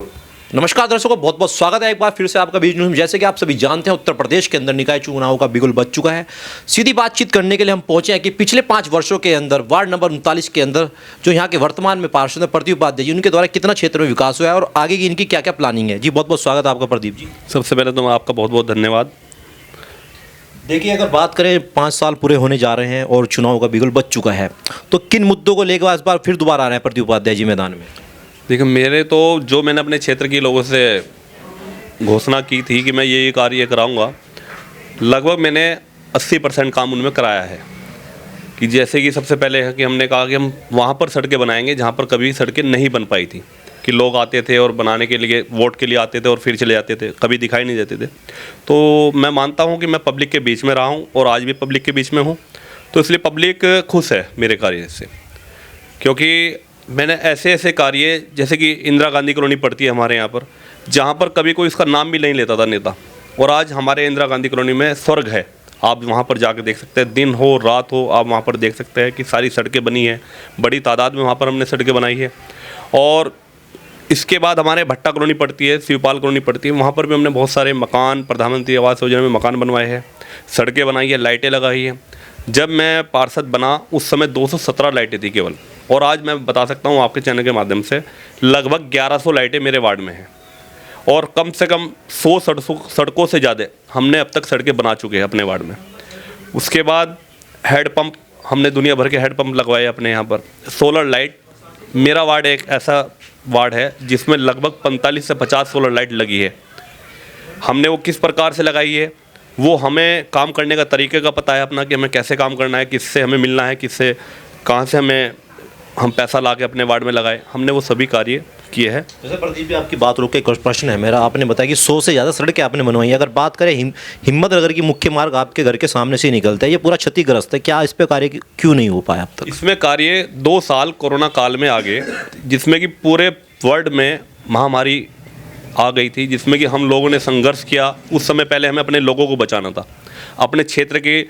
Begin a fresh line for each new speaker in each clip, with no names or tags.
नमस्कार दर्शकों, बहुत बहुत स्वागत है एक बार फिर से आपका बीच न्यूज़ में। जैसे कि आप सभी जानते हैं, उत्तर प्रदेश के अंदर निकाय चुनाव का बिगुल बज चुका है। सीधी बातचीत करने के लिए हम पहुंचे हैं कि पिछले 5 वर्षों के अंदर वार्ड नंबर 39 के अंदर जो यहाँ के वर्तमान में पार्षद हैं प्रदीप उपाध्याय जी, उनके द्वारा कितना क्षेत्र में विकास हुआ है और आगे की इनकी क्या क्या प्लानिंग है। जी बहुत बहुत स्वागत है आपका प्रदीप जी।
सबसे पहले तो आपका बहुत बहुत धन्यवाद।
देखिए, अगर बात करें 5 साल पूरे होने जा रहे हैं और चुनाव का बिगुल बज चुका है, तो किन मुद्दों को लेकर इस बार फिर दोबारा आ रहे हैं प्रदीप उपाध्याय जी मैदान में?
देखिए, मैंने अपने क्षेत्र के लोगों से घोषणा की थी कि मैं ये कार्य कराऊंगा, लगभग मैंने 80% काम उनमें कराया है। कि जैसे कि सबसे पहले है कि हमने कहा कि हम वहाँ पर सड़कें बनाएंगे जहाँ पर कभी सड़कें नहीं बन पाई थी, कि लोग आते थे और बनाने के लिए वोट के लिए आते थे और फिर चले जाते थे, कभी दिखाई नहीं देते थे। तो मैं मानता हूँ कि मैं पब्लिक के बीच में रहा हूँ और आज भी पब्लिक के बीच में हूँ, तो इसलिए पब्लिक खुश है मेरे कार्य से। क्योंकि मैंने ऐसे ऐसे कार्य, जैसे कि इंदिरा गांधी कॉलोनी पड़ती है हमारे यहाँ पर, जहाँ पर कभी कोई इसका नाम भी नहीं लेता था नेता, और आज हमारे इंदिरा गांधी कॉलोनी में स्वर्ग है। आप वहाँ पर जाकर देख सकते हैं, दिन हो रात हो आप वहाँ पर देख सकते हैं कि सारी सड़कें बनी हैं, बड़ी तादाद में वहाँ पर हमने सड़कें बनाई है। और इसके बाद हमारे भट्टा कॉलोनी पड़ती है, शिवपाल कॉलोनी पड़ती है, वहाँ पर भी हमने बहुत सारे मकान, प्रधानमंत्री आवास योजना में मकान बनवाए हैं, सड़कें बनाई है, लाइटें लगाई हैं। जब मैं पार्षद बना उस समय 217 लाइटें थी केवल, और आज मैं बता सकता हूँ आपके चैनल के माध्यम से लगभग 1100 लाइटें मेरे वार्ड में हैं, और कम से कम 100 सड़कों से ज़्यादा हमने अब तक सड़कें बना चुके हैं अपने वार्ड में। उसके बाद हैंडपम्प, हमने दुनिया भर के हैंडपम्प लगवाए अपने यहाँ पर। सोलर लाइट, मेरा वार्ड एक ऐसा वार्ड है जिसमें लगभग 45 से 50 सोलर लाइट लगी है। हमने वो किस प्रकार से लगाई है, वो हमें काम करने का तरीके का पता है अपना, कि हमें कैसे काम करना है, किससे हमें मिलना है, किससे कहाँ से हम पैसा ला के अपने वार्ड में लगाए। हमने वो सभी कार्य किए हैं।
जैसे प्रदीप जी, आपकी बात रोक के एक प्रश्न है मेरा। आपने बताया कि 100 से ज़्यादा सड़कें आपने बनवाई है। अगर बात करें हिम्मतनगर की मुख्य मार्ग आपके घर के सामने से ही निकलता है, ये पूरा क्षतिग्रस्त है, क्या इस पे कार्य क्यों नहीं हो पाया अब तक?
इसमें कार्य 2 साल कोरोना काल में आ गए, जिसमें कि पूरे वर्ल्ड में महामारी आ गई थी, जिसमें कि हम लोगों ने संघर्ष किया। उस समय पहले हमें अपने लोगों को बचाना था, अपने क्षेत्र के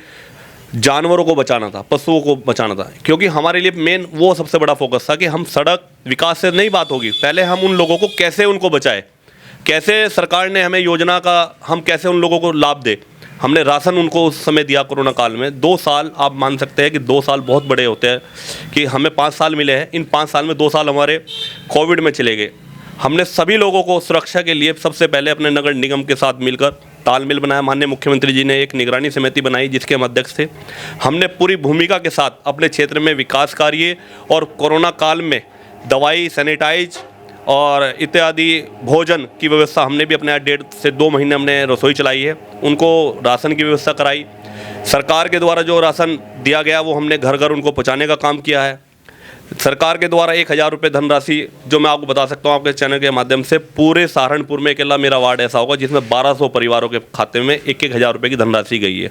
जानवरों को बचाना था, पशुओं को बचाना था, क्योंकि हमारे लिए मेन वो सबसे बड़ा फोकस था कि हम सड़क विकास से नहीं बात होगी, पहले हम उन लोगों को कैसे उनको बचाए, कैसे सरकार ने हमें योजना का हम कैसे उन लोगों को लाभ दे। हमने राशन उनको उस समय दिया कोरोना काल में। 2 साल आप मान सकते हैं कि 2 साल बहुत बड़े होते हैं, कि हमें 5 साल मिले हैं, इन 5 साल में 2 साल हमारे कोविड में चले गए। हमने सभी लोगों को सुरक्षा के लिए सबसे पहले अपने नगर निगम के साथ मिलकर तालमेल बनाया। माननीय मुख्यमंत्री जी ने एक निगरानी समिति बनाई जिसके हम अध्यक्ष थे। हमने पूरी भूमिका के साथ अपने क्षेत्र में विकास कार्य और कोरोना काल में दवाई, सैनिटाइज और इत्यादि भोजन की व्यवस्था हमने भी अपने 1.5 से 2 महीने हमने रसोई चलाई है। उनको राशन की व्यवस्था कराई। सरकार के द्वारा जो राशन दिया गया वो हमने घर घर उनको पहुँचाने का काम किया है। सरकार के द्वारा 1000 रुपये धनराशि, जो मैं आपको बता सकता हूँ आपके चैनल के माध्यम से, पूरे सहारनपुर में अकेला मेरा वार्ड ऐसा होगा जिसमें 1200 परिवारों के खाते में 1-1000 रुपये की धनराशि गई है,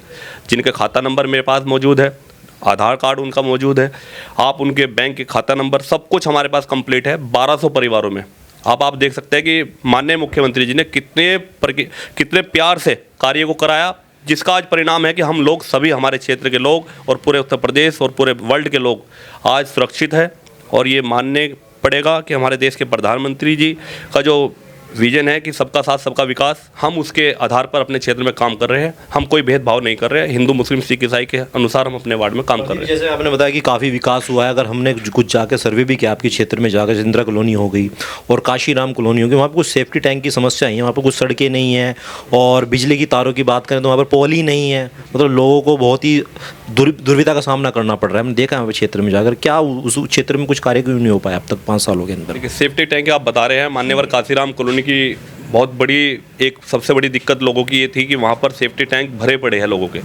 जिनके खाता नंबर मेरे पास मौजूद है, आधार कार्ड उनका मौजूद है, आप उनके बैंक के खाता नंबर सब कुछ हमारे पास कंप्लीट है। 1200 परिवारों में आप देख सकते हैं कि माननीय मुख्यमंत्री जी ने कितने प्यार से कार्य को कराया, जिसका आज परिणाम है कि हम लोग सभी, हमारे क्षेत्र के लोग और पूरे उत्तर प्रदेश और पूरे वर्ल्ड के लोग आज सुरक्षित है। और ये मानने पड़ेगा कि हमारे देश के प्रधानमंत्री जी का जो विजन है कि सबका साथ सबका विकास, हम उसके आधार पर अपने क्षेत्र में काम कर रहे हैं। हम कोई भेदभाव नहीं कर रहे हैं, हिंदू मुस्लिम सिख ईसाई के अनुसार हम अपने वार्ड में काम कर रहे हैं।
जैसे आपने बताया कि काफ़ी विकास हुआ है, अगर हमने कुछ जाकर सर्वे भी किया आपके क्षेत्र में जाकर, इंदिरा कॉलोनी हो गई और काशीराम कॉलोनी हो गई, वहाँ पर कुछ सेफ्टी टैंक की समस्या है, वहाँ पर कुछ सड़कें नहीं हैं, और बिजली की तारों की बात करें तो वहाँ पर पोल ही नहीं है। मतलब लोगों को बहुत ही दुर्विधा का सामना करना पड़ रहा है। हमने देखा है वहाँ क्षेत्र में जाकर, क्या उस क्षेत्र में कुछ कार्य क्यों नहीं हो पाया अब तक 5 सालों के अंदर?
सेफ्टी टैंक आप बता रहे हैं, मान्यवर काशीराम कॉलोनी की बहुत बड़ी एक सबसे बड़ी दिक्कत लोगों की ये थी कि वहाँ पर सेफ्टी टैंक भरे पड़े हैं लोगों के,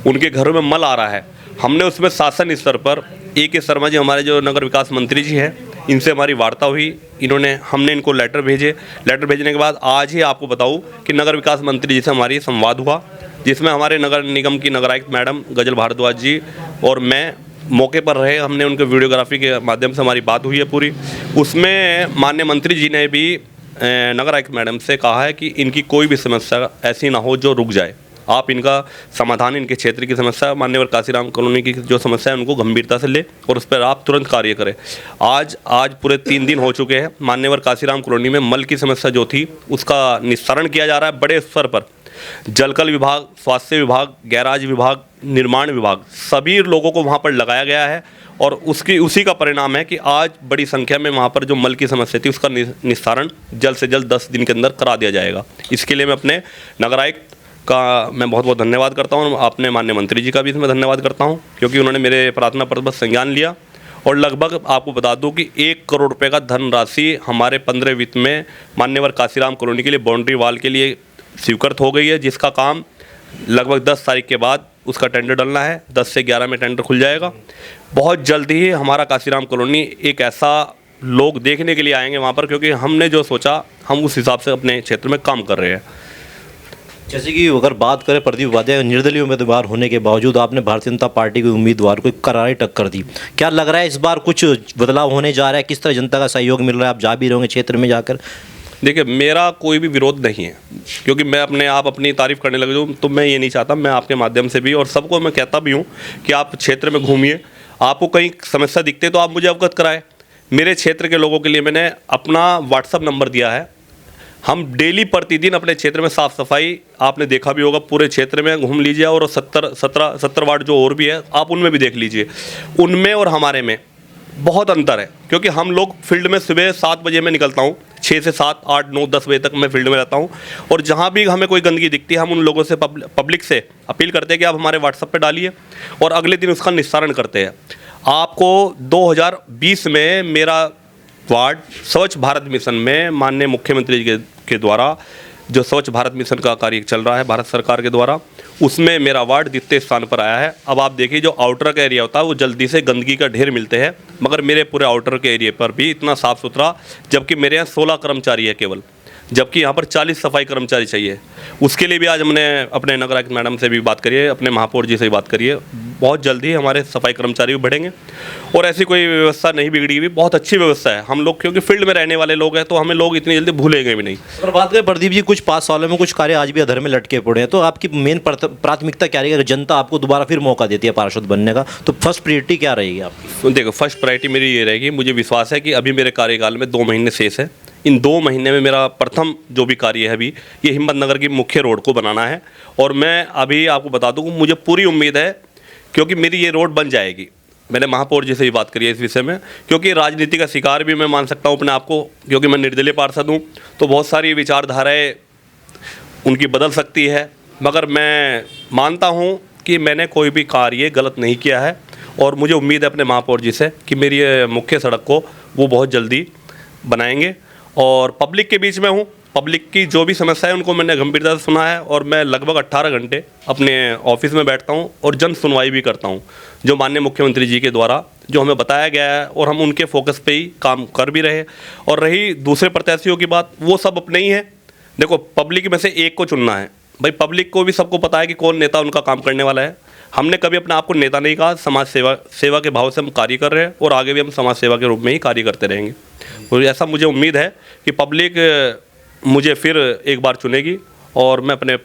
उनके घरों में मल आ रहा है। हमने उसमें शासन स्तर पर A.K. शर्मा जी, हमारे जो नगर विकास मंत्री जी हैं, इनसे हमारी वार्ता हुई, हमने इनको लेटर भेजे। लेटर भेजने के बाद आज ही आपको बताऊँ कि नगर विकास मंत्री जी से हमारी संवाद हुआ, जिसमें हमारे नगर निगम की नगर आयुक्त मैडम गजल भारद्वाज जी और मैं मौके पर रहे। हमने उनके वीडियोग्राफी के माध्यम से हमारी बात हुई है पूरी। उसमें माननीय मंत्री जी ने भी नगर आयुक्त मैडम से कहा है कि इनकी कोई भी समस्या ऐसी ना हो जो रुक जाए। आप इनका समाधान, इनके क्षेत्र की समस्या, मान्यवर काशीराम कॉलोनी की जो समस्या है उनको गंभीरता से ले और उस पर आप तुरंत कार्य करें। आज पूरे 3 दिन हो चुके हैं, मान्यवर काशीराम कॉलोनी में मल की समस्या जो थी उसका निस्तारण किया जा रहा है बड़े स्तर पर। जलकल विभाग, स्वास्थ्य विभाग, गैराज विभाग, निर्माण विभाग, सभी लोगों को वहाँ पर लगाया गया है और उसी का परिणाम है कि आज बड़ी संख्या में वहाँ पर जो मल की समस्या थी उसका निस्तारण जल्द से जल्द 10 दिन के अंदर करा दिया जाएगा। इसके लिए मैं अपने नगर आयुक्त का मैं बहुत बहुत धन्यवाद करता हूँ, अपने माननीय मंत्री जी का भी इसमें धन्यवाद करता हूँ, क्योंकि उन्होंने मेरे प्रार्थना पत्र पर संज्ञान लिया और लगभग आपको बता दूं कि 1 करोड़ रुपए का धनराशि हमारे 15 वित्त में मान्यवर काशीराम कॉलोनी के लिए बाउंड्री वॉल के लिए स्वीकृत हो गई है, जिसका काम लगभग 10 तारीख के बाद उसका टेंडर डलना है। 10 से 11 में टेंडर खुल जाएगा। बहुत जल्द ही हमारा काशीराम कॉलोनी एक ऐसा लोग देखने के लिए आएंगे वहाँ पर, क्योंकि हमने जो सोचा हम उस हिसाब से अपने क्षेत्र में काम कर रहे हैं।
जैसे कि अगर बात करें प्रदीप उपाध्याय, निर्दलीय उम्मीदवार होने के बावजूद आपने भारतीय जनता पार्टी के उम्मीदवार को करारी टक्कर दी। क्या लग रहा है इस बार कुछ बदलाव होने जा रहा है? किस तरह जनता का सहयोग मिल रहा है? आप जा भी रहोगे क्षेत्र में जाकर?
देखिए, मेरा कोई भी विरोध नहीं है, क्योंकि मैं अपनी तारीफ़ करने लग जाऊँ तो मैं ये नहीं चाहता। मैं आपके माध्यम से भी और सबको मैं कहता भी हूँ कि आप क्षेत्र में घूमिए, आपको कहीं समस्या दिखते तो आप मुझे अवगत कराएं। मेरे क्षेत्र के लोगों के लिए मैंने अपना व्हाट्सअप नंबर दिया है। हम डेली प्रतिदिन अपने क्षेत्र में साफ़ सफाई, आपने देखा भी होगा, पूरे क्षेत्र में घूम लीजिए और 17 वार्ड जो और भी है आप उनमें भी देख लीजिए। उनमें और हमारे में बहुत अंतर है, क्योंकि हम लोग फील्ड में सुबह 7 बजे मैं निकलता हूँ, 6 से 7, 8, 9, 10 बजे तक मैं फील्ड में रहता हूँ और जहाँ भी हमें कोई गंदगी दिखती है हम उन लोगों से पब्लिक से अपील करते हैं कि आप हमारे व्हाट्सएप पे डालिए और अगले दिन उसका निस्तारण करते हैं। आपको 2020 में मेरा वार्ड स्वच्छ भारत मिशन में माननीय मुख्यमंत्री जी के द्वारा जो स्वच्छ भारत मिशन का कार्य चल रहा है भारत सरकार के द्वारा, उसमें मेरा वार्ड द्वितीय स्थान पर आया है। अब आप देखिए, जो आउटर का एरिया होता है वो जल्दी से गंदगी का ढेर मिलते हैं, मगर मेरे पूरे आउटर के एरिया पर भी इतना साफ़ सुथरा, जबकि मेरे यहाँ 16 कर्मचारी है केवल, जबकि यहाँ पर 40 सफाई कर्मचारी चाहिए। उसके लिए भी आज हमने अपने नगर आयुक्त मैडम से भी बात करी है, अपने महापौर जी से भी बात करी है। बहुत जल्दी हमारे सफाई कर्मचारी भी बढ़ेंगे और ऐसी कोई व्यवस्था नहीं बिगड़ी हुई, बहुत अच्छी व्यवस्था है। हम लोग क्योंकि फील्ड में रहने वाले लोग हैं तो हमें लोग इतनी जल्दी भूलेंगे भी नहीं।
अगर बात करें प्रदीप जी, कुछ 5 सालों में कुछ कार्य आज भी अधर में लटके पड़े हैं, तो आपकी मेन प्राथमिकता क्या रहेगी? अगर जनता आपको दोबारा फिर मौका देती है पार्षद बनने का, तो फर्स्ट प्रायोरिटी क्या रहेगी आपकी?
देखो, फर्स्ट प्रायोरिटी मेरी ये रहेगी, मुझे विश्वास है कि अभी मेरे कार्यकाल में 2 महीने शेष है। इन 2 महीने में मेरा प्रथम जो भी कार्य है अभी ये हिम्मतनगर की मुख्य रोड को बनाना है और मैं अभी आपको बता दूं कि मुझे पूरी उम्मीद है, क्योंकि मेरी ये रोड बन जाएगी। मैंने महापौर जी से भी बात करी है इस विषय में, क्योंकि राजनीति का शिकार भी मैं मान सकता हूँ अपने आप को, क्योंकि मैं निर्दलीय पार्षद हूँ, तो बहुत सारी विचारधाराएँ उनकी बदल सकती है, मगर मैं मानता हूँ कि मैंने कोई भी कार्य गलत नहीं किया है और मुझे उम्मीद है अपने महापौर जी से कि मेरी ये मुख्य सड़क को वो बहुत जल्दी बनाएंगे। और पब्लिक के बीच में हूँ, पब्लिक की जो भी समस्या है उनको मैंने गंभीरता से सुना है और मैं लगभग 18 घंटे अपने ऑफिस में बैठता हूँ और जन सुनवाई भी करता हूँ, जो माननीय मुख्यमंत्री जी के द्वारा जो हमें बताया गया है और हम उनके फोकस पे ही काम कर भी रहे। और रही दूसरे प्रत्याशियों की बात, वो सब अपने ही है। देखो, पब्लिक में से एक को चुनना है भाई, पब्लिक को भी सबको पता है कि कौन नेता उनका काम करने वाला है। हमने कभी अपने आप को नेता नहीं कहा, समाज सेवा के भाव से हम कार्य कर रहे हैं और आगे भी हम समाज सेवा के रूप में ही कार्य करते रहेंगे। और ऐसा मुझे उम्मीद है कि पब्लिक मुझे फिर एक बार चुनेगी और मैं अपने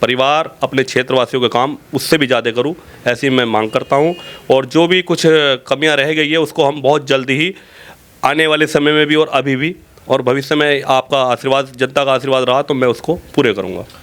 परिवार, अपने क्षेत्रवासियों के काम उससे भी ज़्यादा करूं, ऐसी मैं मांग करता हूं। और जो भी कुछ कमियां रह गई है उसको हम बहुत जल्दी ही आने वाले समय में भी और अभी भी और भविष्य में आपका आशीर्वाद, जनता का आशीर्वाद रहा तो मैं उसको पूरे करूंगा।